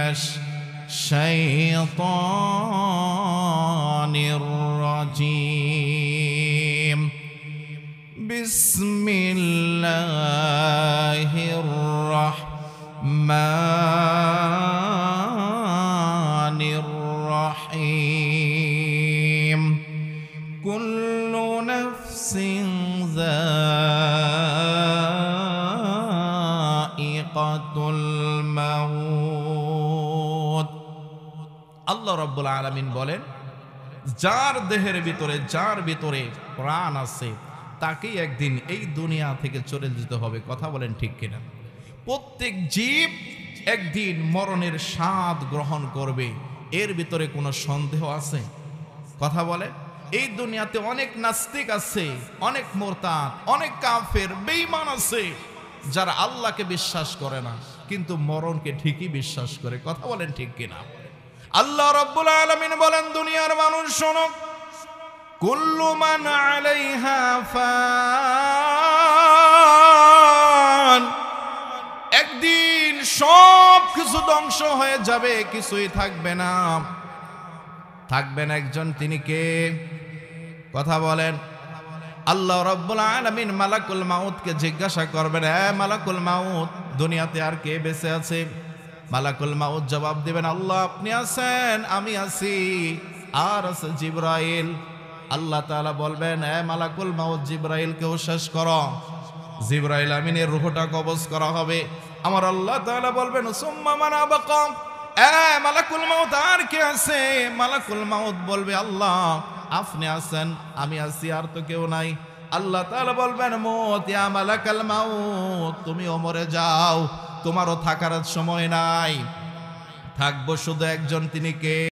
الشيطان الرجيم بسم الله الرحمن الرحيم كل نفس ذائقة الموت আল্লাহ রাব্বুল আলামিন বলেন, যার দেহের ভিতরে যার ভিতরে প্রাণ আছে তাকেই একদিন এই দুনিয়া থেকে চলে যেতে হবে। কথা বলেন ঠিক কিনা? প্রত্যেক জীব একদিন মরণের স্বাদ গ্রহণ করবে, এর ভিতরে কোনো সন্দেহ আছে? কথা বলে। এই দুনিয়াতে অনেক নাস্তিক আছে, অনেক মুরতাদ, অনেক কাফের, বেঈমান আছে যারা আল্লাহকে বিশ্বাস করে না কিন্তু মরণকে ঠিকই বিশ্বাস করে। কথা বলেন ঠিক কিনা? আল্লাহ রাব্বুল আলামিন বলেন, দুনিয়ার মানুষ শোনো, কুল্লু মান আলাইহা ফান, একদিন সব কিছু ধ্বংস হয়ে যাবে, কিছুই থাকবে না। থাকবেন একজন, তিনি কে? কথা বলেন। আল্লাহ রাব্বুল আলামিন মালাকুল মাউতকে জিজ্ঞাসা করবেন, হে মালাকুল মাউত, দুনিয়াতে আর কে বেঁচে আছে? মালাকুল মাউত জবাব দিবেন, আল্লাহ আপনি আছেন, আমি আছি, আর আছে জিবরাইল। আল্লাহ তাআলা বলবেন, হে মালাকুল মাউত, জিবরাইলকেও শেষ করো। জিবরাইল আমিনের রূহটা কবজ করা হবে। আমার আল্লাহ তাআলা বলবেন, সুম্মা মান আবাকা, মালাকুল মাউত আর কে আছে? মালাকুল মাউত বলবে, আল্লাহ আপনি আছেন, আমি আছি, আর তো কেউ নাই। আল্লাহ তাআলা বলবেন, মউত ইয়া মালাকাল মাউত, তুমিও মরে যাও, তোমারও থাকার সময় নাই, থাকবো শুধু একজন, তিনি কে?